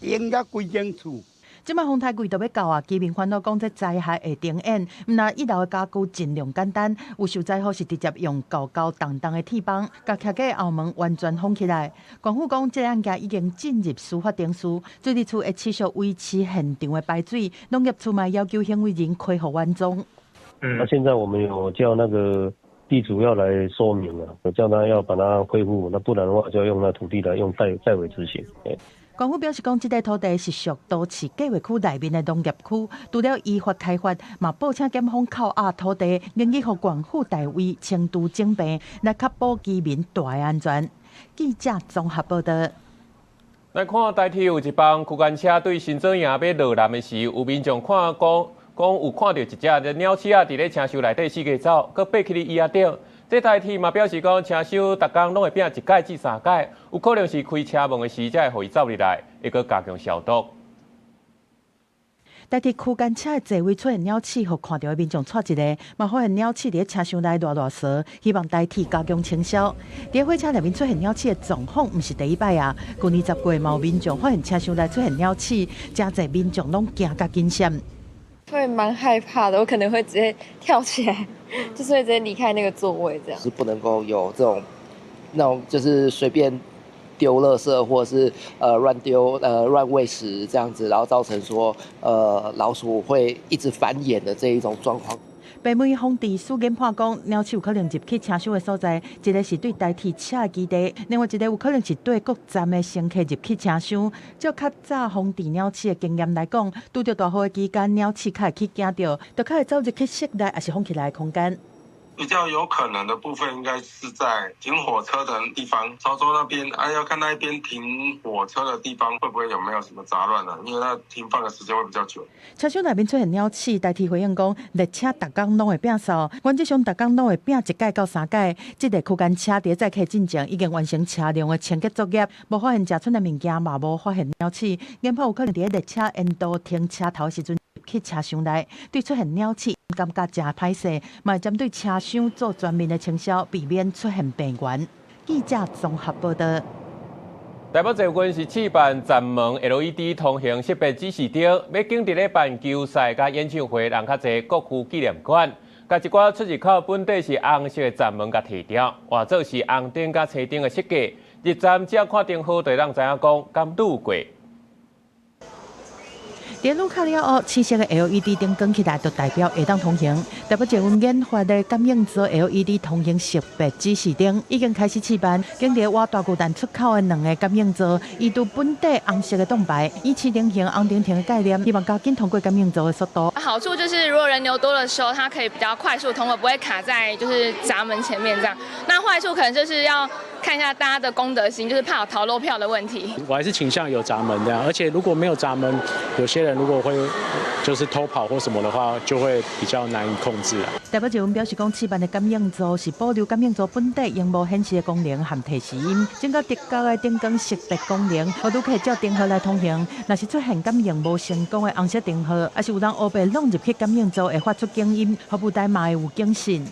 淹甲规间厝。即摆风台季都要到啊，居民烦恼讲这灾害会重演。毋但一楼的家具尽量简单，有受灾户是直接用高重的铁板，甲徛家后门完全封起来。县府讲，这案件已经进入司法程序，水利处会持续维持现场的排水。农业处嘛要求行为人恢复原状。那现在我们有叫那个地主要来说明了，有叫他要把它恢复，那不然的话就要用那土地来用代为执行。县府表示讲，这块土地是属都市计划区内面的农业区，除了依法开发，嘛报请检方扣押土地，愿意互县府代为清除整病，来确保居民大安全。记者综合报道。来看台铁有一帮区间车对新庄营要落南的时，有民众讲有看到一只鸟鼠啊，伫咧车厢内底四界走，佮爬去哩椅仔顶。这台铁嘛表示讲，车厢逐工拢会变1届至3届，有可能是开车门的时才会互伊走入来，会佮加强消毒。台铁区间车的座位出现鸟鼠，互看到的民众撮一个，嘛发现鸟鼠伫车厢内乱踅，希望台铁加强清消。伫火车内面出现鸟鼠的状况，毋是第一摆啊。去年10月，有民众发现车厢内出现鸟鼠，真侪民众拢惊甲惊险。会蛮害怕的，我可能会直接跳起来，就是会直接离开那个座位，这样。是不能够有这种，那种就是随便丢垃圾或者是乱丢乱喂食这样子，然后造成说老鼠会一直繁衍的这一种状况。北美风地事研判讲，鸟鼠有可能入去车厢的所在，一个是对代替车的基地，另外一个有可能是对各站的乘客入去车厢。照较早风地鸟鼠的经验来讲，拄着大雨的期间，鸟鼠较会去惊到，就较会走入去室内，还是风起来的空间。比较有可能的部分应该是在停火车的地方，潮州那边要看那一边停火车的地方会不会有没有什么杂乱因为那停放的时间会比较久。车厢内面出现鸟鼠，代替回应讲，列车逐工拢会变数，原则上逐工拢会变1届到3届。这个区间车伫载客进程已经完成车辆的清洁作业，无发现食剩的物件，嘛无发现鸟鼠。研判有可能伫列车沿途停车头时阵去车厢内，对出现鸟鼠感觉真歹势，嘛会针对车厢做全面的清消，避免出现病源。记者综合报道。台北捷运是试办闸门 LED 通行识别指示灯，要经伫咧办球赛甲演唱会，人较侪国父纪念馆，甲一寡出入口本底是红色的闸门甲提掉，换做是红灯甲青灯的设计。入站只要看灯号，就让知影讲敢路过。在路卡了后，青色的 LED 灯光起来，就代表会当通行。台北捷运研发的感应座 LED 通行识别指示灯已经开始试办，经伫挖大巨蛋出口的2个感应座，移除本地红色的盾牌，以青灯型、红灯停的概念，希望加紧通过感应座的速度。好处就是，如果人流多的时候，它可以比较快速通过，不会卡在就是闸门前面这样。那坏处可能就是要看一下大家的公德心，就是怕有逃漏票的问题。我还是倾向有闸门这样，而且如果没有闸门，有些人如果会就是偷跑或什么的话，就会比较难以控制啊。台北捷运表示讲，试办的感应座是保留感应座本地荧幕显示的功能和提示音，增加叠高的灯光识别功能，互旅客照灯号来通行。若是出现感应无成功的红色灯号，还是有人乌白弄入去感应座，会发出警音，服务台嘛会有警讯。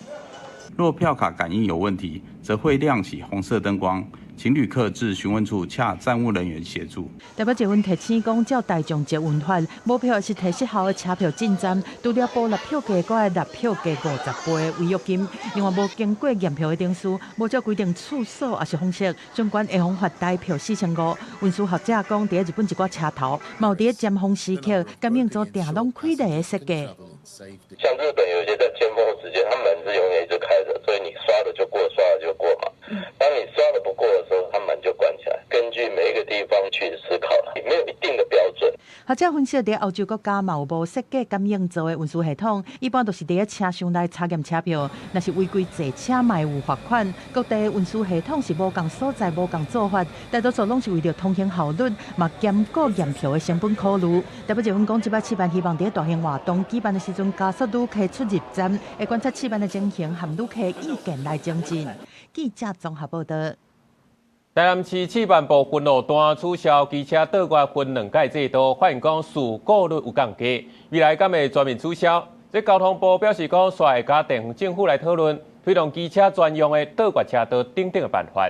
若票卡感应有问题，则会亮起红色灯光，请旅客至询问处洽站务人员协助。台北捷运提醒讲，照大众捷运法，无票是提示后的车票进站，除了补纳票价，还会纳票价50倍违约金。另外，无经过验票的定数，无照规定处所也是方式，相关会罚台票4500。运输学者讲，伫日本一寡车头，嘛有伫尖峰时刻，感应座定拢开来的设计。像日本有些在尖峰时间，它门是永远一直开着，所以你刷了就过，刷了就过嘛。当你刷了不过的时候，它门就关起来。根据每一个地方去思考，没有一定的标准。学者分析，伫欧洲国家嘛有无设计感应座的运输系统，一般都是伫车厢内查验车票，若是违规坐车嘛有罚款。各地运输系统是无共所在、无共做法，大多数拢是为了通行效率，嘛兼顾验票的成本考虑。台北捷运讲，即摆试办希望伫大型活动举办的时阵，加速旅客出入站，会观察试办的情形，和旅客意见来精进。记者综合报道。台南市试办部分路段取消机车倒挂分2届制度，发现讲事故率有降低，未来敢会全面取消？这交通部表示讲，会甲地方政府来讨论推动机车专用的倒挂车道等等的办法。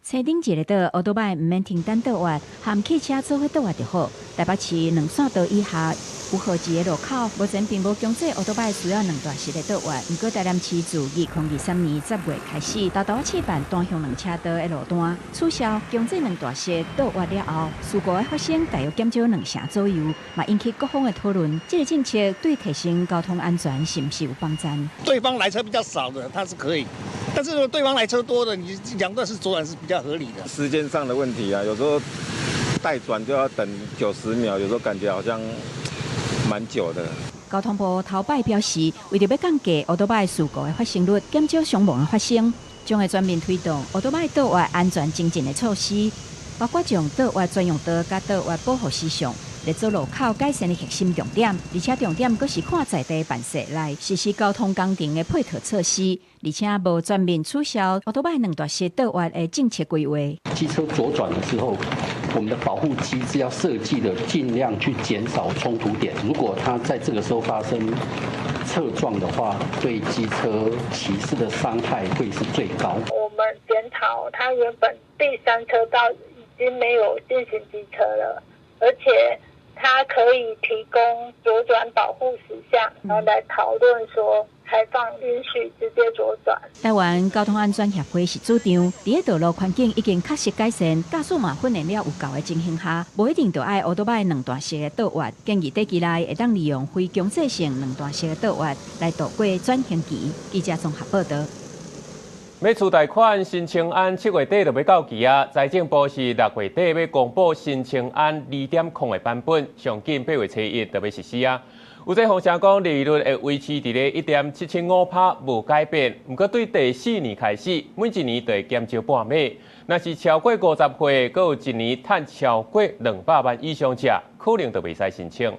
车顶一个道，奥多摆唔免停单倒滑，含汽车做伙倒滑就好。台北市2线道以下有号字的路口，目前并无强制奥多摆需要2段式的倒滑。不过台南市自2023年10月开始，偷偷试办单向2车道的路段，取消强制2段式倒滑了后，事故的发生大约减少2成左右，嘛引起各方的讨论。这个政策对提升交通安全是不是有帮助？对方来车比较少的，它是可以。但是如果对方来车多的，你2段式左转是比较合理的。时间上的问题啊，有时候待转就要等90秒，有时候感觉好像蛮久的。交通部头摆表示，为着要降低奥多摆事故的发生率，减少伤亡的发生，将会全面推动奥多摆倒滑安全精进的措施，包括将倒滑专用道甲倒滑保护事项列做路口改善的核心重点，而且重点佫是看在地办事来实施交通工程的配套措施，而且无全面取消奥多摆2段式倒滑的政策规划。机车左转的时候，我们的保护机制要设计的尽量去减少冲突点。如果它在这个时候发生侧撞的话，对机车骑士的伤害会是最高。我们检讨，它原本第3车道已经没有进行机车了，而且它可以提供左转保护事项，然后来讨论说开放允许直接左转。台湾交通安全协会是主张，伫个道路环境已经确实改善，驾驶嘛训练了有够的情形下，无一定就爱乌多摆两段式的道弯。建议短期内会当利用非强制性两段式的道弯来度过转型期。记者综合报道。要出贷款新青安7月底就要到期啊！财政部是6月底要公布新青安2.0的版本，上紧8月初1就要实施啊。有这风声讲利率会维持伫咧1.775%无改变，不过对第4年开始，每一年就会减少半码。若是超过50岁，阁有一年赚超过200万以上者，可能就袂使申请。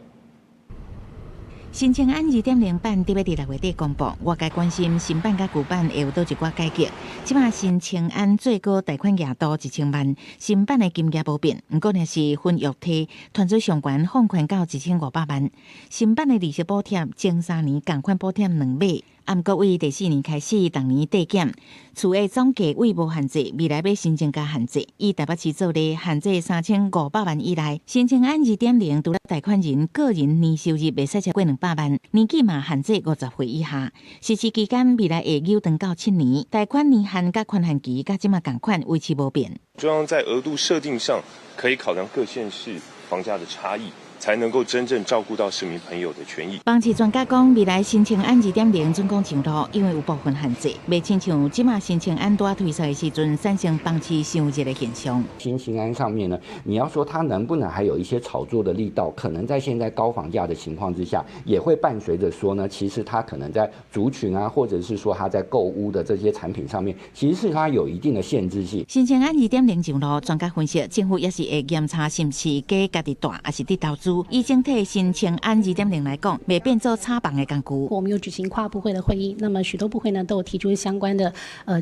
新青安2.0版特别伫6月底公布，外界关心新版甲旧版会有倒一寡改革。即马新青安最高贷款额度1000万，新版的金额无变，不过若是分月梯，团最上悬放宽到1500万。新版的利息补贴前3年共款补贴2倍。毋过为第4年开始，逐年递减，厝的总价位无限制，未来要新增加限制。以台北市做例，限制3500万以内。新青安2.0除了贷款人个人年收入袂使超过200万，年纪嘛限制50岁以下。实施期间未来会延长到7年，贷款年限甲宽限期甲即马共款维持无变。中央在额度设定上可以考量各县市房价的差异，才能够真正照顾到市民朋友的权益。房市专家讲，未来新青安2.0准讲上路，因为有部分限制，袂亲像即马新青安拄推出的时阵，产生房市伤热的现象。新青安上面呢，你要说它能不能还有一些炒作的力道，可能在现在高房价的情况之下，也会伴随着说呢，其实它可能在族群啊，或者是说它在购屋的这些产品上面，其实是它有一定的限制性。新青安2.0上路，专家分析，政府也是会检查是不是假家己大，还是伫投资。以整体新青安2.0来讲，未变做插棒的工具。我们有举行跨部会的会议，那么许多部会呢都有提出相关的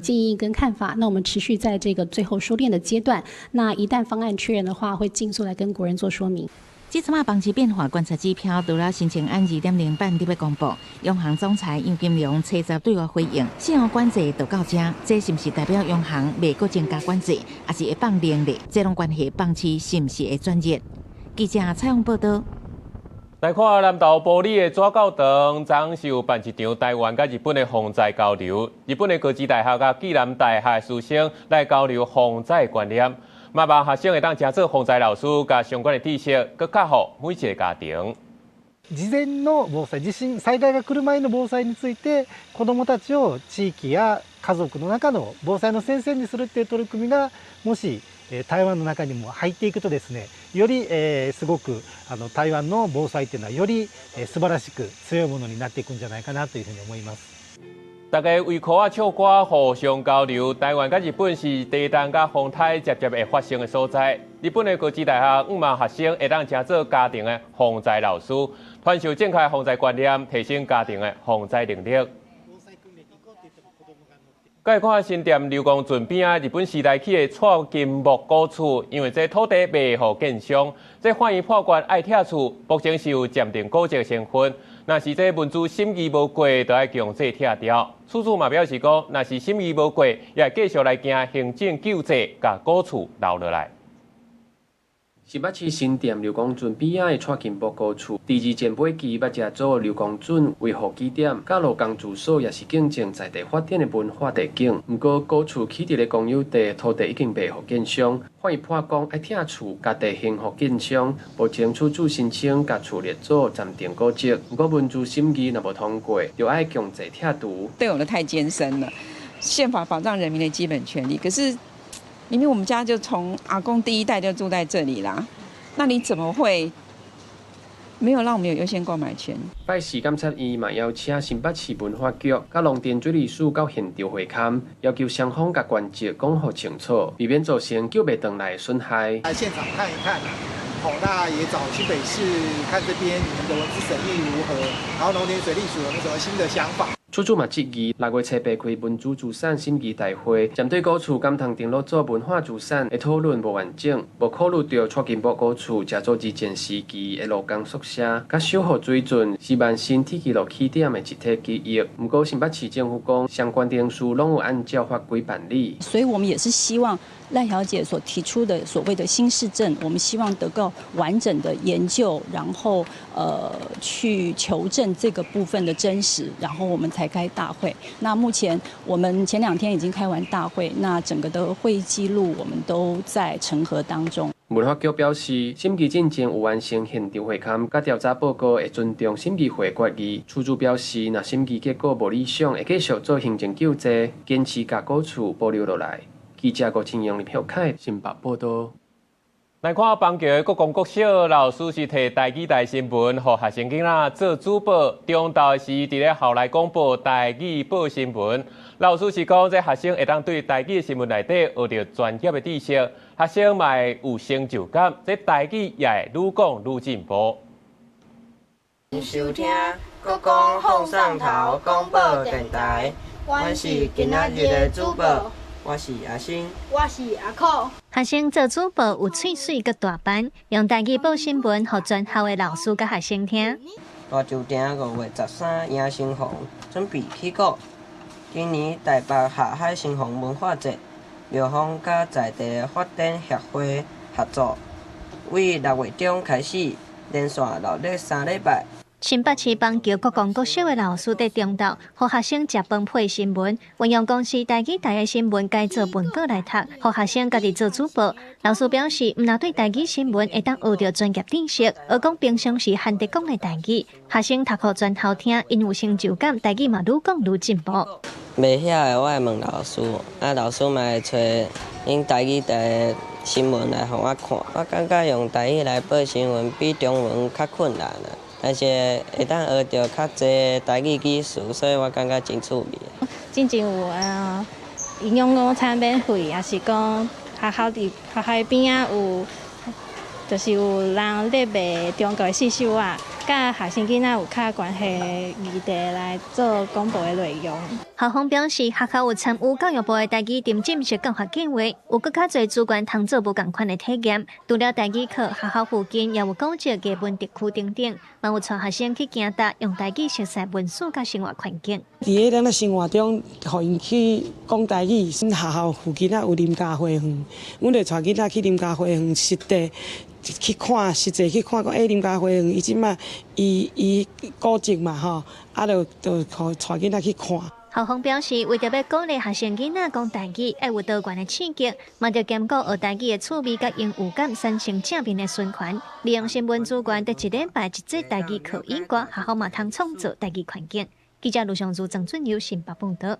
建议跟看法。那我们持续在这个最后收敛的阶段。那一旦方案确认的话，会尽速来跟国人做说明。即阵房市变化观察指标，除了新青安2.0版特别公布，央行总裁杨金龙初十对外回应，信用管制就到这，这是不是代表央行未搁增加管制，还是会放灵力？这种关系房市是不是会转热？记者采访报道。来看南投埔里的纸教堂，昨是有办一场台湾甲日本的防灾交流。日本的高知大学甲暨南大学的师生来交流防灾观念，嘛望学生会当加做防灾老师，甲相关的知識，佮教予每一个家庭。事前の防災、地震、災害が来る前の防災について、子どもたちを地域や家族の中の防災の先生にするっていう取り組みが、もし台湾の中にも入っていくとですね、よりすごく台湾の防災っていうのはより素晴らしく強いものになっていくんじゃないかなというふうに思います。大家为科啊唱歌互相交流，台湾甲日本是地震甲风台接会发生的所在。日本的高知大学5万学生会当加做家庭的防灾老师，传授正确防灾观念，提升家庭的防灾能力。再看新店刘公圳边啊，日本时代起的错金木古厝，因为这土地卖予建商，这反映破关爱拆厝，目前是有鉴定古迹成分。若是这文字审议无过，就要强制拆掉。厝主嘛表示讲，若是审议无过，也会继续来行行政救济，甲古厝留落来。新北市新店刘公圳边仔的蔡金博古厝，第二前辈期要借做刘公圳维护基点，甲罗工住所也是竞争在地发展的文化地景。不过古厝起伫咧公有地，土地已经卖予建商，反映破讲爱拆厝，家地行予建商。目前厝主申请甲厝列做暂定古迹，不过文字审议若无通过，就爱强制拆除。对我们太艰深了，宪法保障人民的基本权利，可是。明明我们家就从阿公第一代就住在这里啦，那你怎么会没有让我们有优先购买权？拜市监察院嘛邀请新北市文化局、甲农田水利署到现场会勘，要求双方甲关节讲好清楚，避免造成救不回来的损害。来现场看一看，好，那也找新北市看这边你们的文字审议如何，然后农田水利署有没有什么新的想法？厝出处嘛质疑6月初白开文主资产审议大会，针对古厝敢通登录做文化资产的讨论无完整，无考虑到蔡金博古厝正做之前时期的路工宿舍，甲修复水准是万新铁记录起点的一体记忆。不过新北市政府讲，相关定数拢有按照法规办理，所以我们也是希望赖小姐所提出的所谓的新市政，我们希望得到完整的研究，然后去求证这个部分的真实，然后我们才开大会。那目前我们前2天已经开完大会，那整个的会议记录我们都在审核当中。文化局表示，审计进前有完成现场会勘，甲调查报告会尊重审计会决议。处主表示，若审计结果无理想，会继续做行政救济，坚持甲古厝保留落来。记者郭清阳、林孝凯，新北报道。来看邦桥的国公国小老师是摕台语台新闻，予学生囡仔做主播。中昼时伫咧校内广播台语报新闻。老师是讲，这学生会当对台语新闻内底学到专业的知识，学生嘛会有成就感，这台语也会愈讲愈进步。收听国公放上头广播电台，我是今仔日的主播。我是阿星，我是阿酷。学生做主播有喙水佮大班，用台语报新闻，予全校的老师佮学生听。大州町5月13迎新红，准备起鼓。今年台北下海新红文化节，庙方佮在地发展协会合作，为6月中开始，连续6日3礼拜。新北市邦桥国公国小的老师伫中昼，予学生食饭配新闻，运用公司台语台的新闻改做文稿来读，予学生家己做主播。老师表示，毋若对台语新闻会当学到专业知识，而讲平常时罕得讲的台语，学生读互全校听，因有成就感，台语嘛愈讲愈进步。袂晓的我会问老师，老师嘛会找因台语台新闻来互我看。我感觉用台语来报新闻比中文较困难啦。但是会当学到较侪台语技术，所以我感觉真趣味。真正有营养午餐免费，也是讲学校边啊有，就是有人咧卖中国的四手啊，甲学生囡仔有较关系议题来做广播的内容。校方表示，学校有参与教育部的台语沉浸式教学计划，有更较侪资源通做无同款的体验。除了台语课，学校附近也有古迹、艺文特区等等，嘛有带学生去行踏，用台语熟悉文史甲生活环境。伫咱的生活中，互因去讲台语。学校附近啊有林家花园，阮就带囡仔去林家花园实地去看，实际去看讲，林家花园伊即马伊古迹嘛吼，就带囡仔去看。校方表示，为着要鼓励学生囡仔讲台语，要有多元的刺激，嘛着兼顾学台语的趣味甲应有感，产生正面的循环。利用新闻资源，在1礼拜一节台语课以外，学校嘛通创造台语环境。记者卢尚珠、郑俊友新北报道。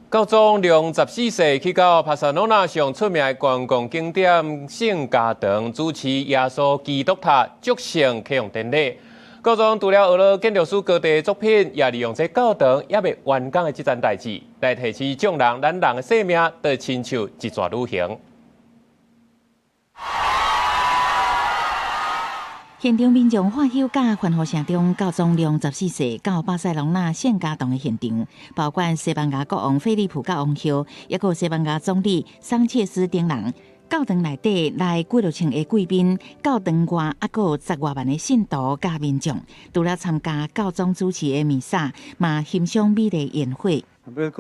高中从14岁去到帕萨罗那上出名的观光景点圣家堂，主持耶稣基督塔祝圣启用典礼。高中除了学了建筑师高地作品，也利用这教堂也未完工的这件代志，来提起众人咱人的生命，来亲像一撮旅行。现场民众欢喜甲欢呼声中，高宗龙14世到巴塞隆纳圣家堂的现场，包括西班牙国王菲利普甲王后，也有西班牙总理桑切斯等人。教堂内底来几落千的贵宾，教堂外还有10多万的信徒甲民众，除了参加教宗主持的弥撒，嘛欣赏美丽宴会。El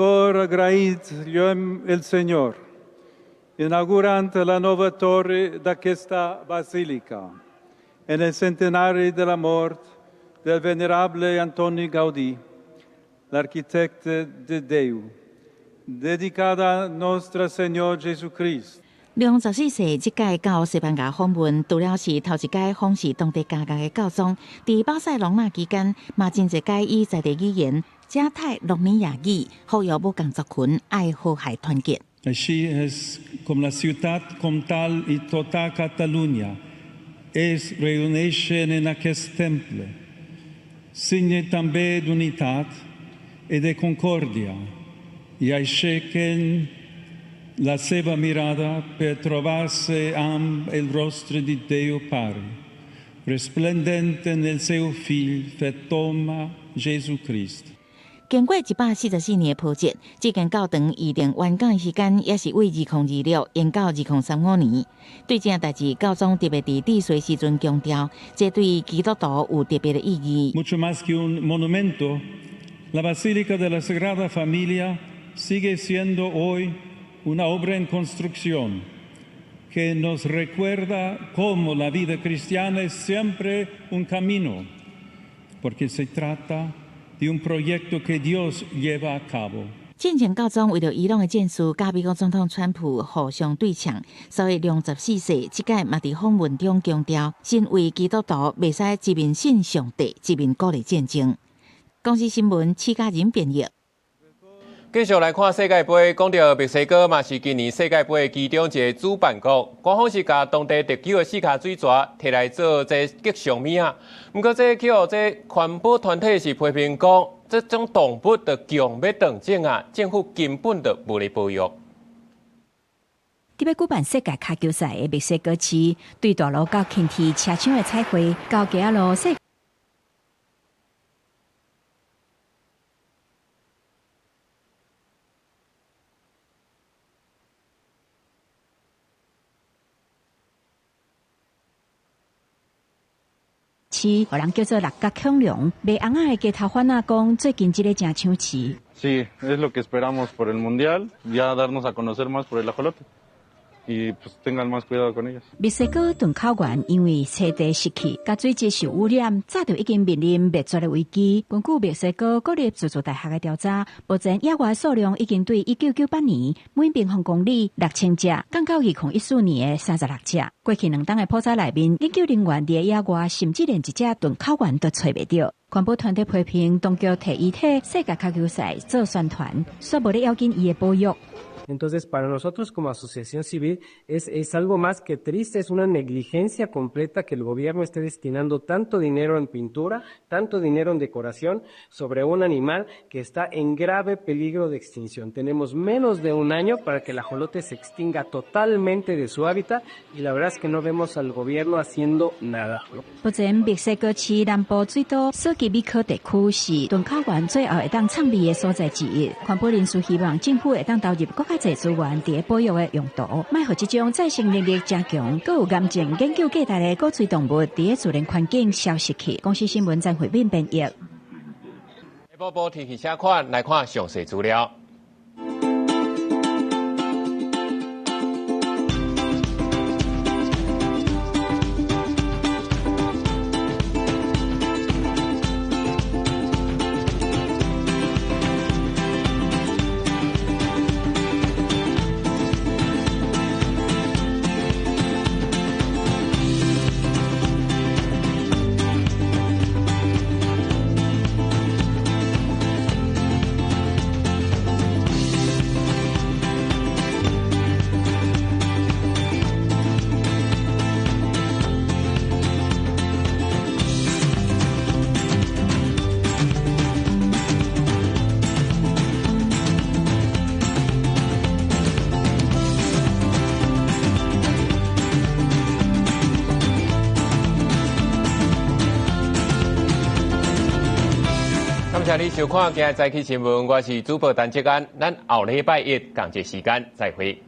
Señor, inaugurante la nuova torre d'aquesta basilica, en el centenario de la morte del venerable Antoni Gaudí, l'architetto de Deu, dedicada a Nostro Signor Gesù Cristo。龙14世这届到西班牙访问，除了是头一届访视当地家的教宗，在巴塞隆纳期间，嘛真侪届以在地语言加泰罗尼亚语，呼吁无共族群爱和谐团结。Així es como la ciudad comtal y toda Catalunya es reuneixen en aquest temple, signe també d'unitat e de concòrdia, i aixequen la seva mirada per trobar-se amb el rostre di Déu Pare, resplendente nel seu Fill fet home, Gesù Cristo。经过144年的铺设，这间教堂预定完工的时间也是为2026延到2035年。对这件代志，教宗特别伫致辞时阵强调，这对基督徒有特别的意义。Mucho más que un monumento, la Basílica de la Sagrada Familia sigue siendo hoy una obra en construcción que nos recuerda cómo la vida cristiana es siempre un camino, porque se trata de un proyecto que Dios lleva a cabo。进前教宗为了伊朗的战事，甲美国总统川普互相对呛，所以24世这届嘛伫访问中强调，身为基督徒袂使一面信上帝，一面鼓励战争。公司新闻戚家人编译。继续来看世界杯，讲到墨西哥嘛是今年世界杯的其中一个主办国，官方是甲当地特有的四卡水蛇摕来做这吉祥物啊。不过这去互这环保团体是批评讲，这种动物的强要断种啊，政府根本就无咧保育。伫要举办世界卡球赛的墨西哥市，对大路到轻铁车厢的彩绘，到街路世。有人叫做六角恐龙，卖红仔的街头贩仔讲，最近这个真抢市。Sí, es lo que esperamos por el mundial, ya darnos a conocer más por el ajolote y pues tengan más cuidado con ellas。墨西哥顿考园因为彻底失去，甲水质受污染，早就已经面临灭绝的危机。根据墨西哥国立自助大学的调查，目前野外数量已经对1998年每平方公里6000只，降到2014年的36只。过去2冬的普查内面，研究人员伫野外甚至连一只顿考园都找袂到。环保团体批评当局替遗体世界卡球赛做宣传，却无咧要紧伊的保育。Entonces, para nosotros como asociación civil es algo más que triste, es una negligencia completa que el gobierno esté destinando tanto dinero en pintura, tanto dinero en decoración sobre un animal que está en grave peligro de extinción. Tenemos menos de un año para que el ajolote se extinga totalmente de su hábitat y la verdad es que no vemos al gobierno haciendo nada. 目前墨西哥市南部最多涉及美科地区是顿考园最后会当创立的所在之一。环保人士希望政府会当投入国侪资源伫保育的用途，卖互这种再生能力加强，更有严正研究价值的果喙动物伫自然环境消失去。公司新闻张慧敏编译。下晡报天气车款来看详细资料。感谢你收看今日早起新闻，我是主播陈哲安，咱后礼拜一同一时间再会。